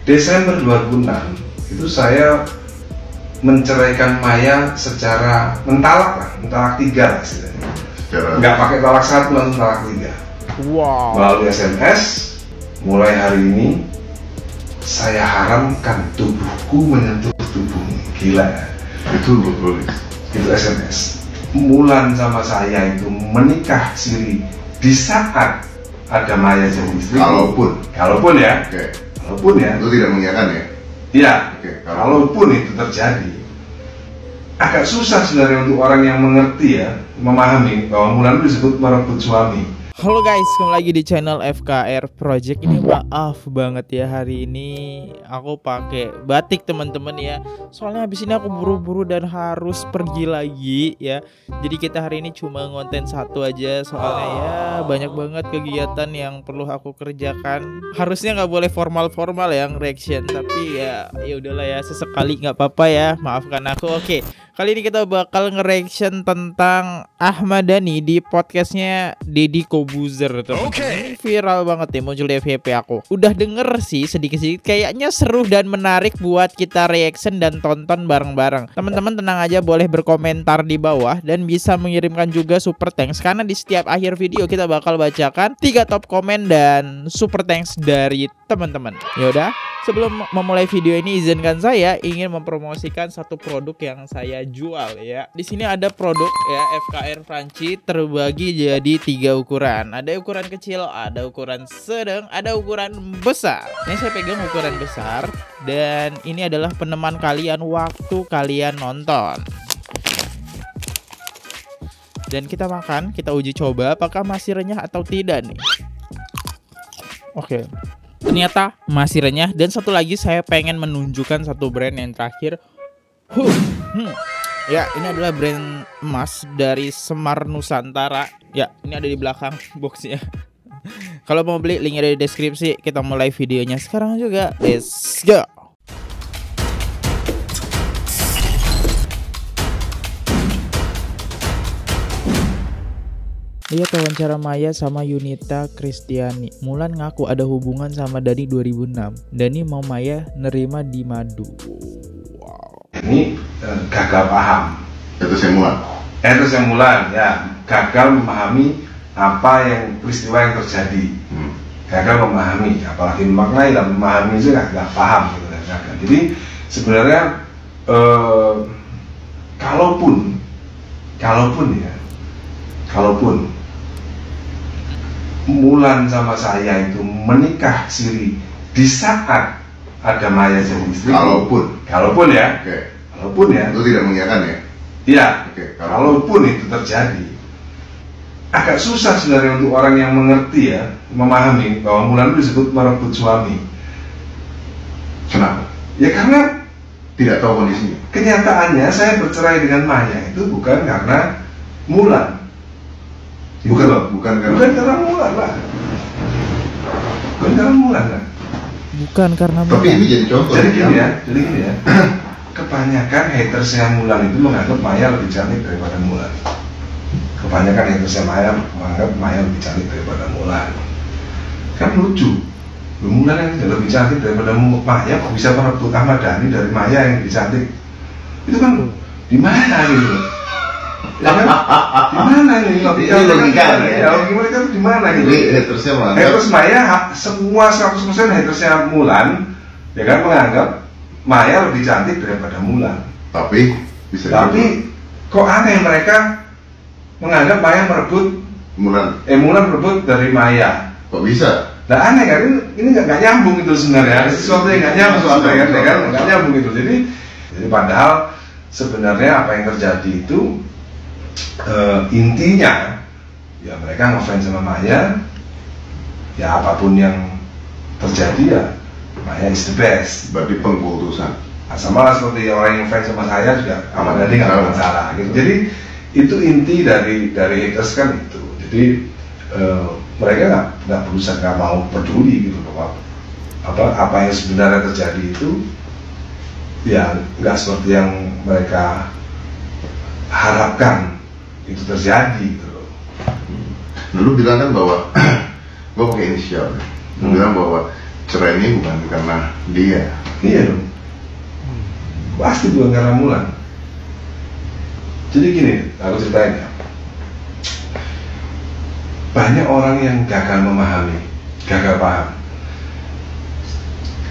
Desember 2006 itu saya menceraikan Maya secara mentalak 3 lah istilahnya. Nggak pakai talak 1, langsung talak 3. Wow. Melalui SMS, mulai hari ini saya haramkan tubuhku menyentuh tubuhmu. Gila ya? Itu SMS. Mulan sama saya itu menikah siri di saat ada Maya jadi istri. Kalaupun ya. Oke. Kalaupun ya. Itu tidak mengiyakan ya? Iya. Oke. Kalaupun itu terjadi, agak susah sebenarnya untuk orang yang mengerti ya, memahami bahwa Mulan itu disebut merebut suami. Halo guys, kembali lagi di channel FKR Project. Ini maaf banget ya, hari ini aku pakai batik teman-teman ya. Soalnya habis ini aku buru-buru dan harus pergi lagi ya. Jadi kita hari ini cuma ngonten satu aja, soalnya ya banyak banget kegiatan yang perlu aku kerjakan. Harusnya nggak boleh formal-formal yang reaction, tapi ya udahlah ya, sesekali nggak apa-apa ya. Maafkan aku. Oke, kali ini kita bakal nge-reaction tentang Ahmad Dhani di podcastnya Deddy Corbuzier. Ini viral banget ya, muncul di FYP aku. Udah denger sih sedikit-sedikit, kayaknya seru dan menarik buat kita reaction dan tonton bareng-bareng. Teman-teman tenang aja, boleh berkomentar di bawah dan bisa mengirimkan juga super thanks, karena di setiap akhir video kita bakal bacakan 3 top komen dan super thanks dari teman-teman. Yaudah, sebelum memulai video ini izinkan saya ingin mempromosikan satu produk yang saya jual ya. Di sini ada produk ya FKR Franci terbagi jadi 3 ukuran. Ada ukuran kecil, ada ukuran sedang, ada ukuran besar. Ini saya pegang ukuran besar dan ini adalah peneman kalian waktu kalian nonton. Dan kita makan, kita uji coba apakah masih renyah atau tidak nih. Oke. Ternyata masih renyah. Dan satu lagi saya pengen menunjukkan satu brand yang terakhir. Ya, ini adalah brand emas dari Semar Nusantara. Ya, ini ada di belakang boxnya. Kalau mau beli, linknya ada di deskripsi. Kita mulai videonya sekarang juga. Let's go. Lihat wawancara Maya sama Yunita Kristiani. Mulan ngaku ada hubungan sama Dhani 2006. Dhani mau Maya nerima di madu. Wow. Ini gagal paham. Itu saya Mulan Ya, gagal memahami apa yang peristiwa yang terjadi. Gagal memahami, apalagi memaknai dan memahami itu nggak paham gitu kan. Jadi sebenarnya kalaupun Mulan sama saya itu menikah siri di saat ada Maya jadi istri. Kalaupun ya. Oke. Kalaupun ya. Itu tidak mengiyakan ya? Iya. Oke. Kalaupun itu terjadi, agak susah sebenarnya untuk orang yang mengerti ya, memahami bahwa Mulan itu disebut merebut suami. Kenapa? Ya karena Tidak tahu kondisinya. kenyataannya saya bercerai dengan Maya itu bukan karena Mulan. Bukan karena Mulan lah. Bukan karena Tapi ini jadi contoh. Jadi gini ya. Kebanyakan hatersnya Mulan itu menganggap Maya lebih cantik daripada Mulan. Kebanyakan hatersnya Maya menganggap Maya lebih cantik daripada Mulan. Kan lucu. Mulan yang lebih cantik daripada Maya kok bisa merebut Ahmad Dhani dari Maya yang lebih cantik? Itu kan di mana gitu? Ya kan? Di mana nih? Ini logika ya? Gimana kan di mana gitu? Jadi hatersnya menganggap Haters Maya semua 100% hatersnya Mulan ya kan menganggap Maya lebih cantik daripada Mulan. Tapi Kok aneh mereka menganggap Maya merebut Mulan merebut dari Maya. kok bisa? Nah aneh kan, ini nggak nyambung itu sebenarnya, sesuatu yang nggak nyambung nggak nyambung itu. Jadi padahal sebenarnya apa yang terjadi itu intinya ya mereka ngefans sama Maya, ya apapun yang terjadi ya Maya is the best. Berarti pengkultusan. Sama lah seperti orang yang fans sama saya juga Ahmad Dhani nggak ada masalah gitu. Jadi itu inti dari haters kan itu. Jadi mereka nggak berusaha, nggak mau peduli gitu bahwa apa yang sebenarnya terjadi itu ya nggak seperti yang mereka harapkan itu terjadi gitu loh. Lu bilang kan bahwa gua pakai inisial. Lu bilang bahwa cerai ini bukan karena dia. Iya dong. Pasti bukan karena Mulan. Jadi gini, aku ceritain ya. Banyak orang yang gagal memahami, gagal paham.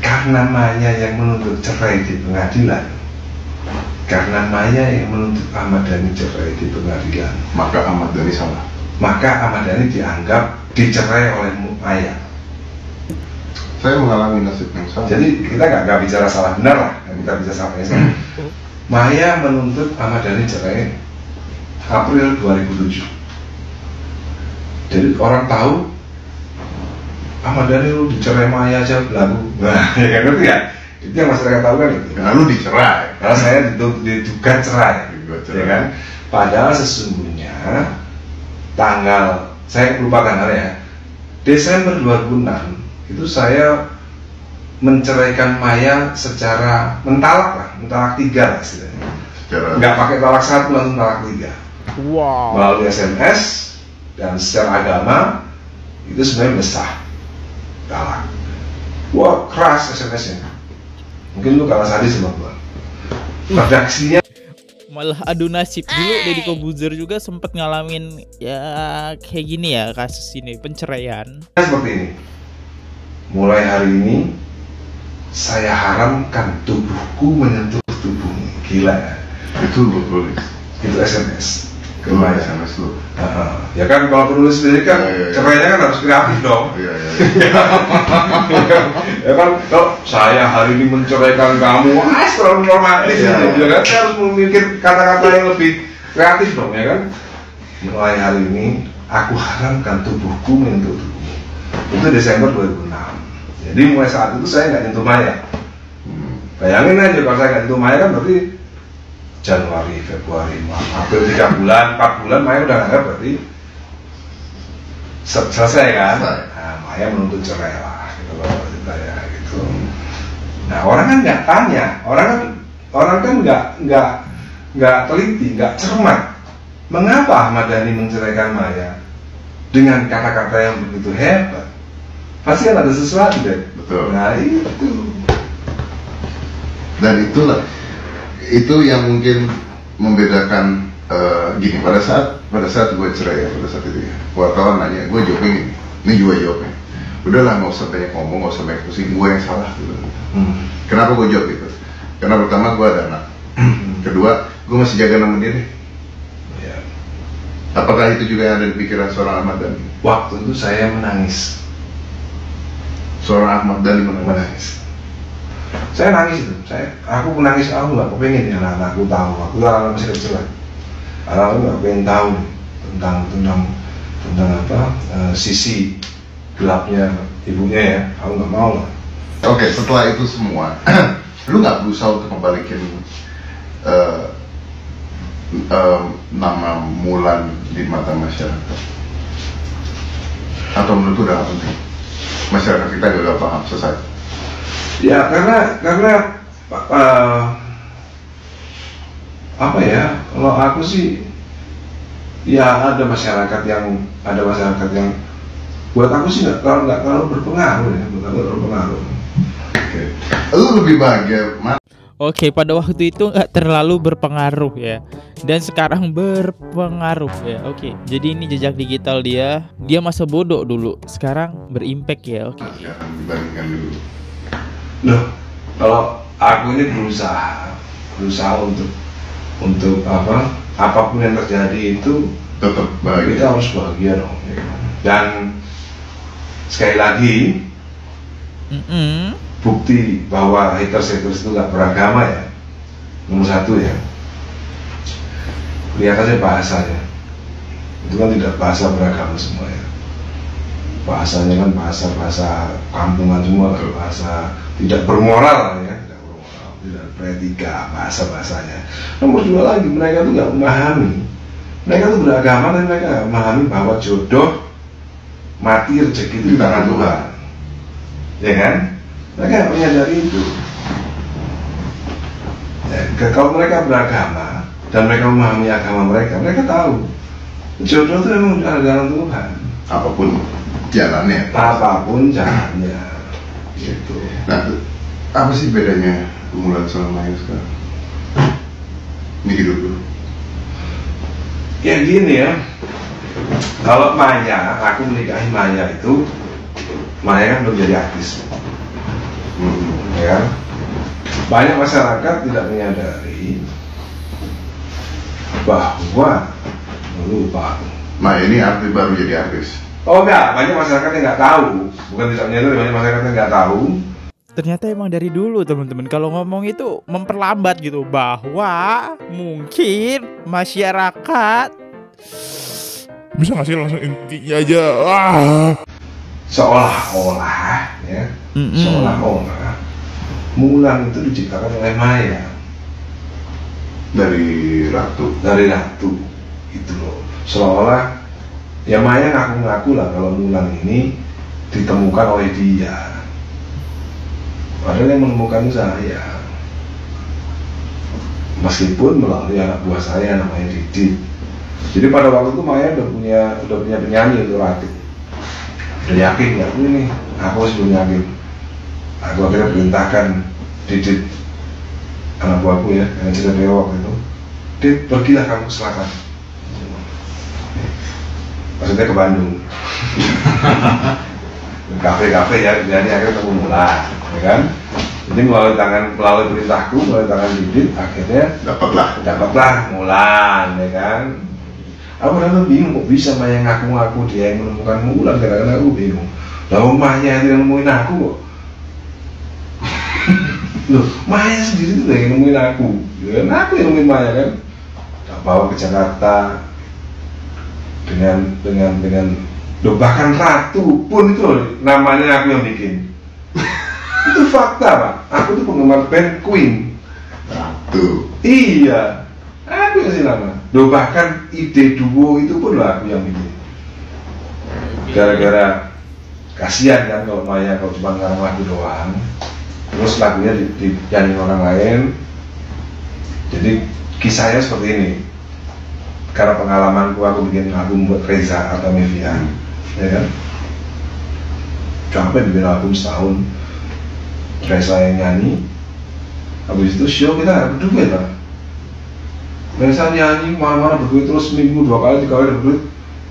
Karena Maya yang menuntut cerai di pengadilan, karena Maya yang menuntut Ahmad Dhani cerai di pengadilan, Maka Ahmad Dhani salah. maka Ahmad Dhani dianggap dicerai oleh Maya. Saya mengalami nasib yang sama. Jadi kita nggak bicara salah benar lah, kita bicara salah salah. Maya menuntut Ahmad Dhani cerai April 2007. Jadi orang tahu Ahmad Dhani lu dicerai Maya aja belagu. Nah, ya kan ngerti ya? Itu yang masyarakat tahu kan itu. Lalu dicerai. Karena saya diduga cerai, Diduga cerai. ya kan? Padahal sesungguhnya tanggal, saya lupakan hari ya, Desember 2006 itu saya menceraikan Maya secara mentalak 3 lah istilahnya. Secara Nggak pakai talak 1, langsung talak 3 Wow. melalui SMS, dan secara agama itu sebenarnya udah sah talak. Wah keras SMS-nya. Mungkin lu kalah sadis sama gua. Redaksinya Malah adu nasib dulu. Deddy Corbuzier juga sempat ngalamin ya kayak gini ya, kasus ini penceraian. seperti ini. Mulai hari ini saya haramkan tubuhku menyentuh tubuhmu. Gila ya. itu lu tulis. Itu SMS ke Lu Maya. SMS lu. Ya kan kalau penulis sendiri kan Ya. cerainya kan harus kreatif dong. Iya. Ya kan kalau saya hari ini menceraikan kamu, terlalu normatif Iya. ya kan, saya harus memikir kata-kata yang lebih kreatif dong ya kan. Mulai hari ini aku haramkan tubuhku menyentuh tubuhmu. Itu Desember 2006. Jadi mulai saat itu saya nggak nyentuh Maya. Bayangin aja kalau saya nggak nyentuh Maya kan berarti Januari, Februari, Maret, April 3 bulan, 4 bulan Maya udah nggak ada, berarti selesai kan? Selesai. Nah, Maya menuntut cerai lah, gitu loh, ceritanya gitu. Nah orang kan nggak tanya, orang kan nggak teliti, nggak cermat. Mengapa Ahmad Dhani menceraikan Maya dengan kata-kata yang begitu hebat? Pasti kan ada sesuatu deh. Betul. Nah itu. Dan itu yang mungkin membedakan gini, pada saat gue cerai ya, pada saat itu ya, wartawan nanya, gue jawabnya ini juga jawabnya, udahlah nggak usah banyak ngomong, nggak usah banyak pusing, gue yang salah gitu. Kenapa gue jawab gitu? Karena pertama gue ada anak, kedua gue masih jaga nama dia deh. Ya. Apakah itu juga yang ada di pikiran seorang Ahmad Dhani? Waktu itu saya menangis. Seorang Ahmad Dhani menangis. Menangis. Saya nangis itu. Aku menangis. Aku nggak kepengen ya anak-anakku tahu. Aku anak masih kecil lah. Aku nggak pengen tahu tentang apa sisi gelapnya ibunya ya. Aku nggak mau lah. Oke, setelah itu semua, lu nggak berusaha untuk membalikin nama Mulan di mata masyarakat? Atau menurut lu udah nggak penting? Masyarakat kita udah paham, selesai. Ya karena apa ya? Kalau aku sih ya ada masyarakat yang buat aku sih nggak terlalu berpengaruh ya, buat aku terlalu berpengaruh. Oke. Lu lebih bahagia mana? Oke, pada waktu itu nggak terlalu berpengaruh ya, dan sekarang berpengaruh ya. Oke, jadi ini jejak digital dia masa bodoh dulu, sekarang berimpact ya. Oke. Sekarang dibandingkan dulu. Loh, kalau aku ini berusaha untuk apapun yang terjadi itu Tetap kita bahagia. harus bahagia dong. Ya kan? Dan sekali lagi bukti bahwa haters itu nggak beragama ya, nomor satu ya, lihat aja bahasanya, itu kan tidak bahasa beragama semua ya, bahasanya kan bahasa kampungan semua, bahasa tidak bermoral ya, tidak bermoral, tidak beretika bahasanya. Nomor dua lagi, mereka tuh nggak memahami, mereka tuh beragama tapi mereka nggak memahami bahwa jodoh mati rezeki itu di tangan Tuhan, ya kan? Mereka nggak menyadari itu. Ya, kalau mereka beragama dan mereka memahami agama mereka tahu jodoh itu memang ada dalam Tuhan. Apapun jalannya. Apapun jalannya. Gitu. Nah, apa sih bedanya Mulan sama Maya sekarang? Ini hidup dulu. Ya gini ya, kalau Maya, aku menikahi Maya itu, Maya kan belum jadi artis, ya kan? Banyak masyarakat tidak menyadari bahwa lupa. Maya ini artis baru jadi artis. Oh enggak, banyak masyarakat yang nggak tahu, bukan tidak menyadari, banyak masyarakat yang nggak tahu. Ternyata emang dari dulu teman-teman kalau ngomong itu memperlambat gitu, bahwa mungkin masyarakat bisa nggak sih langsung intinya aja. Wah. Seolah-olah ya, seolah-olah Mulan itu diciptakan oleh Maya Dari Ratu. Itu loh. Seolah-olah ya Maya ngaku-ngaku lah kalau Mulan ini ditemukan oleh dia, padahal yang menemukan saya, meskipun melalui anak buah saya namanya Didit. Jadi pada waktu itu Maya udah punya penyanyi itu Ratu. Udah yakin ya, ini aku sebelum yakin. Aku akhirnya perintahkan Didit, anak buahku ya, yang cerita bewok itu, Dit, pergilah kamu ke selatan. Maksudnya ke Bandung. Kafe-kafe ya, jadi akhirnya ketemu Mulan, ya kan? Jadi melalui perintahku, melalui tangan Didit, akhirnya dapatlah Mulan, ya kan? Aku kadang bingung kok bisa Maya ngaku-ngaku dia yang menemukan Mulan, kadang-kadang aku bingung. Lalu Maya yang nemuin aku kok. Loh, Maya sendiri tuh yang nemuin aku, ya kan? Aku yang nemuin Maya kan? Tak bawa ke Jakarta dengan loh, bahkan Ratu pun itu loh, namanya aku yang bikin. Itu fakta Pak, aku tuh penggemar band Queen. Ratu. Iya, aku yang kasih nama. Loh, bahkan ide duo itu pun lah aku yang bikin. Gara-gara kasihan kan kalau Maya kalau cuma ngarang lagu doang, terus lagunya dinyanyiin orang lain. Jadi kisahnya seperti ini. Karena pengalamanku, aku bikin album buat Reza atau Mevian, ya kan? Sampai bikin album setahun, Reza yang nyanyi. Habis itu show kita berduet lah. Reza nyanyi mana-mana berduet terus seminggu 2 kali 3 kali berduet.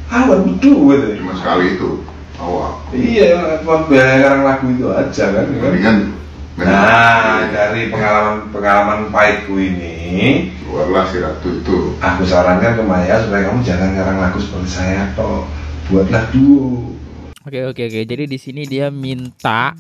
Awal berduet ya. Cuma sekali itu awal. Iya, cuma barang lagu itu aja kan. Mendingan. Nah, dari pengalaman pahitku ini, keluarlah si Ratu itu. aku sarankan ke Maya supaya kamu jangan ngarang lagu seperti saya toh, buatlah duo. Oke. Jadi di sini dia minta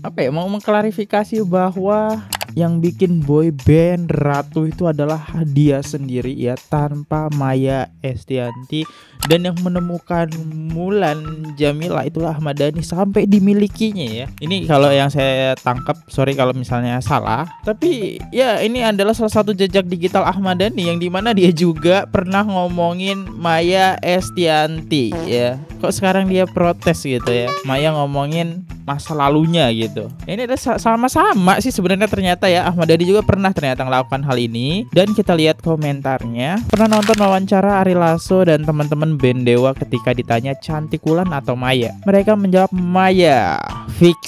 apa ya, mau mengklarifikasi bahwa yang bikin boy band Ratu itu adalah dia sendiri ya, tanpa Maya Estianty, dan yang menemukan Mulan Jamila itulah Ahmad Dhani sampai dimilikinya ya. Ini kalau yang saya tangkap, sorry kalau misalnya salah, tapi ya ini adalah salah satu jejak digital Ahmad Dhani yang dimana dia juga pernah ngomongin Maya Estianty ya. Kok sekarang dia protes gitu ya, Maya ngomongin masa lalunya gitu. Ini ada sama-sama sih sebenarnya ternyata ya, Ahmad Dhani juga pernah ternyata melakukan hal ini. Dan kita lihat komentarnya. Pernah nonton wawancara Ari Lasso dan teman-teman band Dewa ketika ditanya cantik Wulan atau Maya? Mereka menjawab Maya. Fix,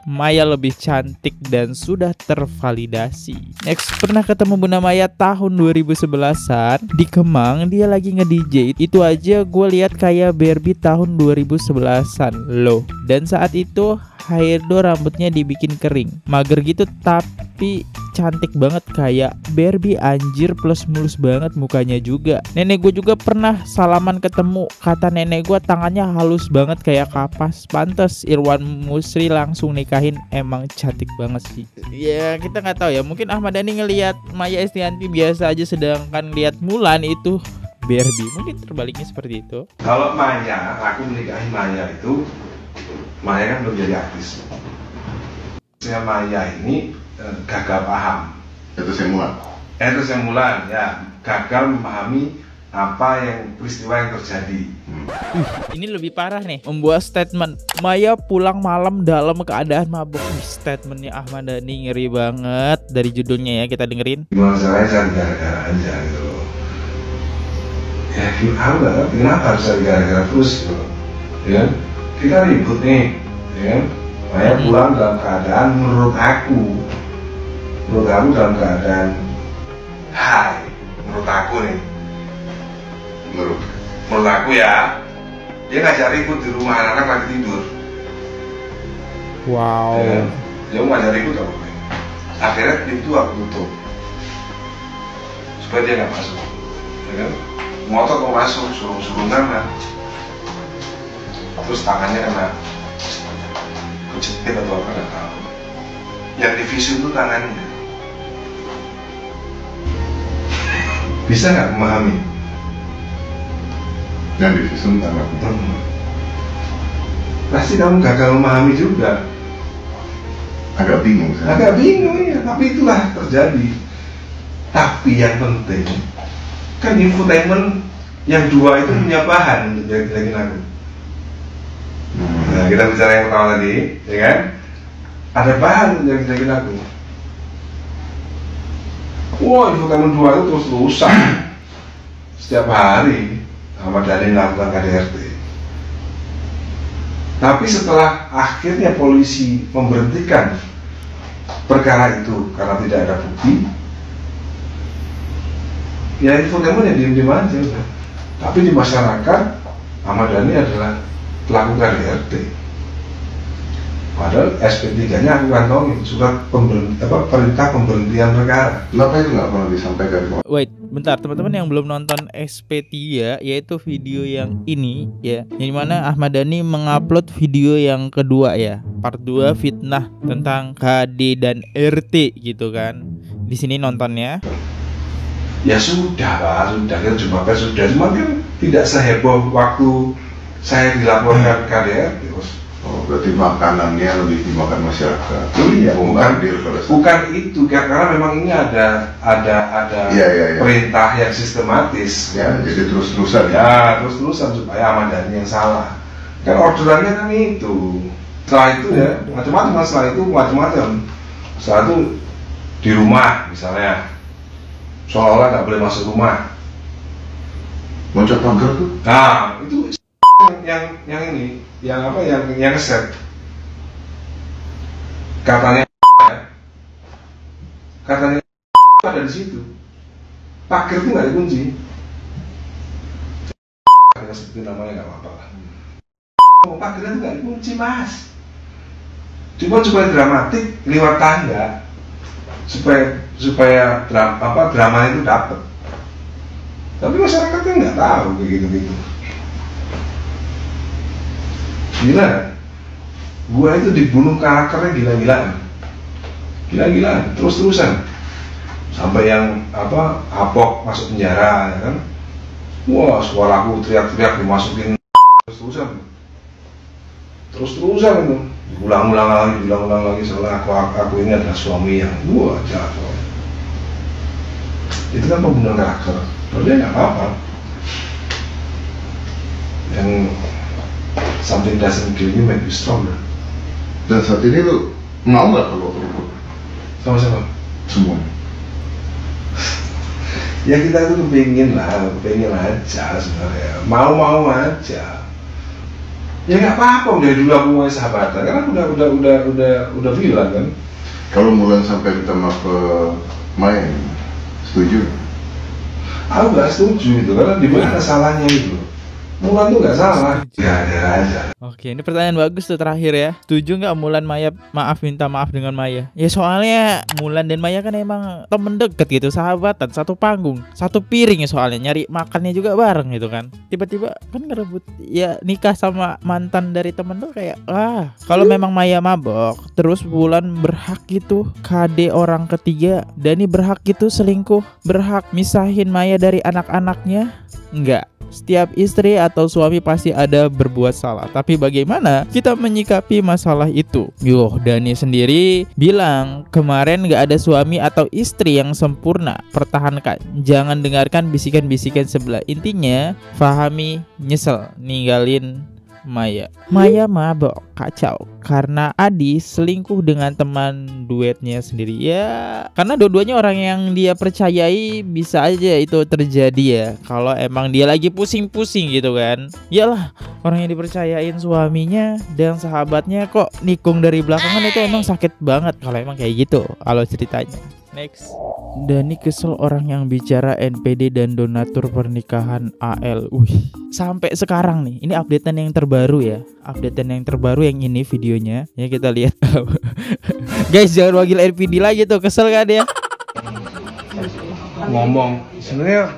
Maya lebih cantik dan sudah tervalidasi. Next, pernah ketemu Bunda Maya tahun 2011-an di Kemang, dia lagi nge-DJ. Itu aja gue lihat kayak Barbie tahun 2011-an loh. Dan saat itu Hairdo rambutnya dibikin kering, mager gitu tapi cantik banget kayak Barbie anjir, plus mulus banget mukanya juga. Nenek gue juga pernah salaman ketemu, kata nenek gue tangannya halus banget kayak kapas. Pantes Irwan Musri langsung nikahin, emang cantik banget sih. Ya kita nggak tahu ya, mungkin Ahmad Dhani ngelihat Maya Estianty biasa aja, sedangkan lihat Mulan itu Barbie. Mungkin terbaliknya seperti itu. Kalau Maya, aku menikahi Maya itu, Maya kan belum jadi artis. Saya Maya ini gagal paham. Itu saya Mulan. Itu saya Mulan ya, gagal memahami apa yang peristiwa yang terjadi. Ini lebih parah nih, membuat statement Maya pulang malam dalam keadaan mabuk. Statementnya Ahmad Dhani ngeri banget. Dari judulnya ya, kita dengerin. Gimana caranya cari gara-gara aja gitu loh. Ya aku gak ngerti kenapa harus cari gara-gara terus gitu loh. Ya, kita ribut nih, ya. Maya pulang dalam keadaan menurut aku dalam keadaan high. Menurut aku nih, menurut aku ya, dia ngajak ribut di rumah anak-anak lagi tidur. Wow. Ya, dia mau ngajak ribut apa? Akhirnya pintu aku tutup supaya dia nggak masuk. Ya kan? Ngotot mau masuk, suruh nana. Terus tangannya kena kejepit atau apa nggak tahu. Yang divisum itu tangannya. Bisa nggak memahami? Yang divisum tangan. Pasti kamu gagal memahami juga. Agak bingung saya. Agak bingung ya, tapi itulah terjadi. Tapi yang penting kan infotainment yang dua itu punya bahan untuk jelek-jelekin aku. Nah, kita bicara yang pertama tadi, ya kan? Ada bahan untuk jelek-jelekin aku. Wah, infotainment dua itu terus-terusan setiap hari Ahmad Dhani melakukan KDRT. Tapi setelah akhirnya polisi memberhentikan perkara itu karena tidak ada bukti, ya infotainment ya diem-diem aja udah. Tapi di masyarakat Ahmad Dhani adalah pelaku KDRT. Padahal SP3-nya aku kantongin surat perintah pemberhentian perkara. Kenapa itu nggak pernah disampaikan? Wait, bentar teman-teman yang belum nonton SP3, yaitu video yang ini ya, yang dimana Ahmad Dhani mengupload video yang kedua ya, part 2 fitnah tentang KD dan RT gitu kan. Di sini nontonnya. Ya sudah Pak, sudah kan cuma cuma kan tidak seheboh waktu saya dilaporkan KDRT. Oh, berarti makanannya lebih dimakan masyarakat. Oh iya, bukan itu karena memang ini ada Iya. perintah yang sistematis. Ya, jadi terus-terusan. Ya, terus-terusan supaya Ahmad Dhani yang salah. Kan orderannya kan itu. Setelah itu ya macam-macam. Setelah itu di rumah misalnya, seolah-olah nggak boleh masuk rumah. Loncat pagar tuh? Nah, itu yang ini, yang ngeset. Katanya ada di situ. Pagar itu nggak dikunci. Saya sebutin namanya nggak apa-apa lah. Pagarnya itu nggak dikunci Mas. Cuma dramatik lewat tangga supaya drama itu dapat. Tapi masyarakatnya nggak tahu kayak gitu. Gila, gua itu dibunuh karakternya gila-gilaan, terus-terusan sampai yang Apok masuk penjara, ya kan? Wah, suaraku teriak-teriak dimasukin terus-terusan itu, diulang-ulang lagi seolah aku ini adalah suami yang jahat. Itu kan pembunuhan karakter, padahal nggak apa-apa. Yang something doesn't kill you make you stronger. Dan saat ini lu mau nggak kalau terikut? Sama-sama. Semua. Ya kita itu kepingin aja sebenarnya. Mau aja. Ya nggak apa-apa, udah dulu aku mulai sahabatan. Karena udah bilang kan. Kalau Mulan sampai minta maaf ke Maya, setuju? Aku nggak setuju itu karena di mana salahnya itu. Mulan tuh nggak salah. Ya ada aja. Oke, ini pertanyaan bagus tuh terakhir ya. Setuju nggak Mulan Maya minta maaf dengan Maya? Ya soalnya Mulan dan Maya kan emang temen deket gitu, sahabatan, satu panggung, satu piring ya soalnya, nyari makannya juga bareng gitu kan. Tiba-tiba kan ngerebut ya nikah sama mantan dari temen tuh kayak kalau memang Maya mabok, terus Mulan berhak gitu KD orang ketiga, Dhani berhak gitu selingkuh, berhak misahin Maya dari anak-anaknya? Enggak. Setiap istri atau suami pasti ada berbuat salah. Tapi bagaimana kita menyikapi masalah itu? Dhani sendiri bilang kemarin gak ada suami atau istri yang sempurna. Pertahankan, jangan dengarkan bisikan-bisikan sebelah. Intinya, fahami, nyesel ninggalin Maya. Maya mabok kacau karena Adi selingkuh dengan teman duetnya sendiri. Ya, karena dua-duanya orang yang dia percayai, bisa aja itu terjadi ya. Kalau emang dia lagi pusing-pusing gitu kan. Yalah, orang yang dipercayain suaminya dan sahabatnya kok nikung dari belakangan, itu emang sakit banget kalau emang kayak gitu kalau ceritanya. Next. Dani kesel orang yang bicara NPD dan donatur pernikahan AL. Wih, sampai sekarang nih. Ini updatean yang terbaru ya. Updatean yang terbaru yang ini videonya. Ya kita lihat. Guys, jangan panggil NPD lagi tuh. Kesel kan ya? Ngomong sebenarnya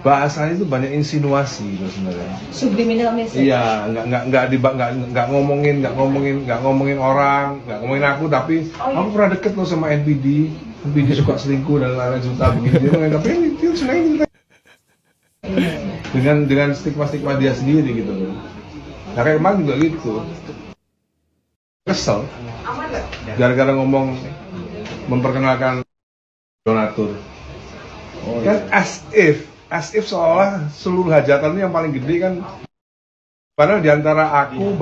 bahasanya itu banyak insinuasi gitu sebenarnya. Subliminal message. Iya, nggak ngomongin orang, nggak ngomongin aku, tapi aku pernah deket loh sama NPD suka selingkuh dan lain-lain juta begitu. Tapi itu sebenarnya dengan stigma dia sendiri gitu. Nah kayak kemarin juga gitu. Kesel gara-gara ngomong memperkenalkan donatur. Kan as if seolah seluruh hajatan yang paling gede kan, padahal diantara aku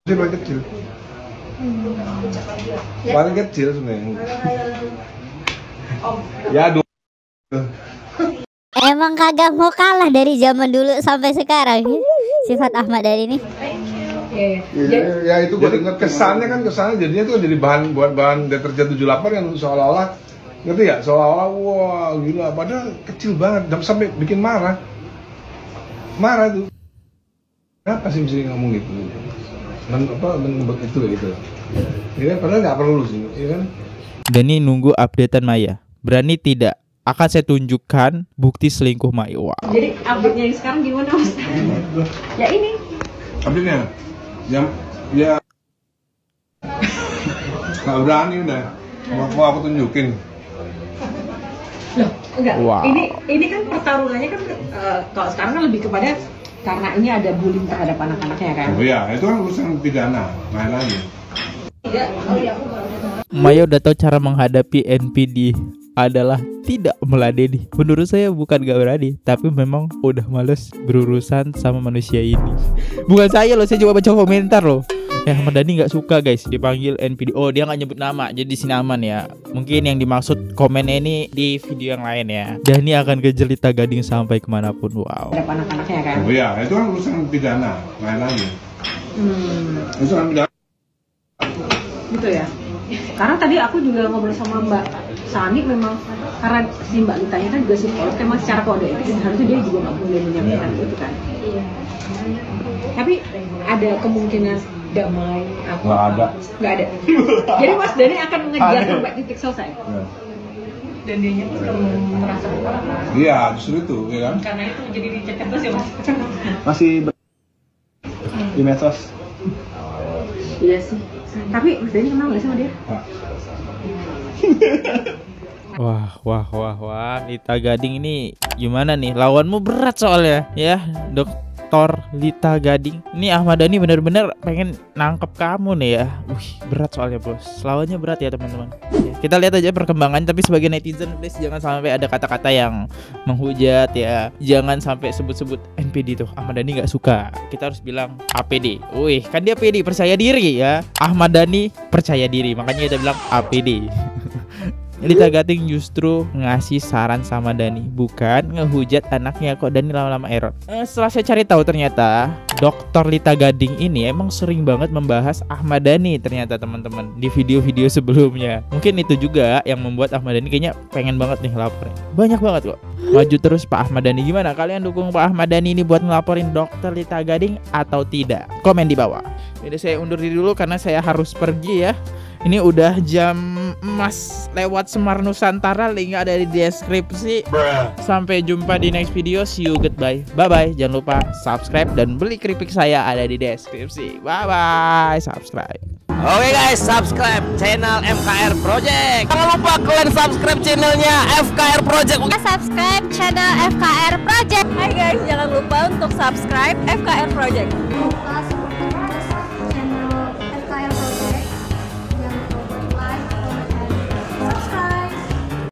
dia paling kecil. Paling kecil sebenarnya. Ya aduh. Emang kagak mau kalah dari zaman dulu sampai sekarang ya? Sifat Ahmad Dhani ini. Ya itu gue Jadi inget kesannya jadinya itu jadi bahan deterjen 78 yang seolah-olah, ngerti ya, seolah-olah wah gila, padahal kecil banget dan sampai bikin marah tuh. Kenapa sih mesti ngomong gitu? Membuat itu gitu. Ya kan, padahal nggak perlu sih, ya kan? Dani nunggu updatean Maya. Berani tidak? Akan saya tunjukkan bukti selingkuh Maya. Wow. Jadi update-nya yang sekarang gimana Mas? Ya ini. Update-nya? Ya nggak berani udah. Mau aku tunjukin. Loh, enggak. Wow. Ini kan pertarungannya kan kalau sekarang kan lebih kepada karena ini ada bullying terhadap anak-anaknya kan. Oh iya, itu kan urusan pidana, lain lagi. Tidak. Oh iya. Maya udah tahu cara menghadapi NPD adalah tidak meladeni. Menurut saya bukan gak berani, tapi memang udah males berurusan sama manusia ini. Bukan saya loh, saya coba baca komentar loh. Ahmad Dhani nggak suka guys dipanggil NPD. Oh, dia nggak nyebut nama, jadi di sini aman ya. Mungkin yang dimaksud komennya ini di video yang lain ya. Dhani akan ke Jelita Gading sampai kemanapun. Wow. Terhadap anak-anaknya kan. Oh iya, itu kan urusan pidana, lain lagi. Urusan pidana. Gitu ya. Karena tadi aku juga ngobrol sama Mbak Sani, memang karena si Mbak Litanya kan juga psikolog, memang secara kode etik harusnya dia juga nggak boleh menyampaikan itu kan. Iya. Tapi ada kemungkinan damai apa? Nggak ada. Jadi Mas Dhani akan mengejar sampai titik selesai. Ya. Dan dia pun merasa bersalah. Iya, justru itu, ya kan? Karena itu jadi dicekek terus ya Mas. Masih di medsos. Iya sih. Tapi Mas Dhani kenal nggak sama dia? Wah, Lita Gading ini gimana nih? Lawanmu berat soalnya ya, Dr. Lita Gading. Ini Ahmad Dhani bener-bener pengen nangkep kamu nih ya. Berat soalnya bos. Lawannya berat ya teman-teman. Ya, kita lihat aja perkembangan. Tapi sebagai netizen, please jangan sampai ada kata-kata yang menghujat ya. Jangan sampai sebut-sebut NPD tuh. Ahmad Dhani nggak suka. Kita harus bilang APD. Wih, kan dia PD, percaya diri ya. Ahmad Dhani percaya diri, makanya kita bilang APD. Lita Gading justru ngasih saran sama Dhani, bukan ngehujat anaknya. Kok Dhani lama-lama error. Setelah saya cari tahu, ternyata Dr. Lita Gading ini emang sering banget membahas Ahmad Dhani ternyata teman-teman di video-video sebelumnya. Mungkin itu juga yang membuat Ahmad Dhani kayaknya pengen banget nih ngelaporin. Banyak banget kok. Maju terus Pak Ahmad Dhani. Gimana kalian dukung Pak Ahmad Dhani ini buat ngelaporin Dr. Lita Gading atau tidak? Komen di bawah. Jadi saya undur diri dulu karena saya harus pergi ya. Ini udah jam emas lewat Semar Nusantara, link ada di deskripsi. Sampai jumpa di next video. See you, goodbye. Bye-bye. Jangan lupa subscribe dan beli keripik saya ada di deskripsi. Bye-bye. Subscribe. Oke guys, subscribe channel FKR Project. Jangan lupa kalian subscribe channelnya FKR Project. Subscribe channel FKR Project. Hai guys, jangan lupa untuk subscribe FKR Project.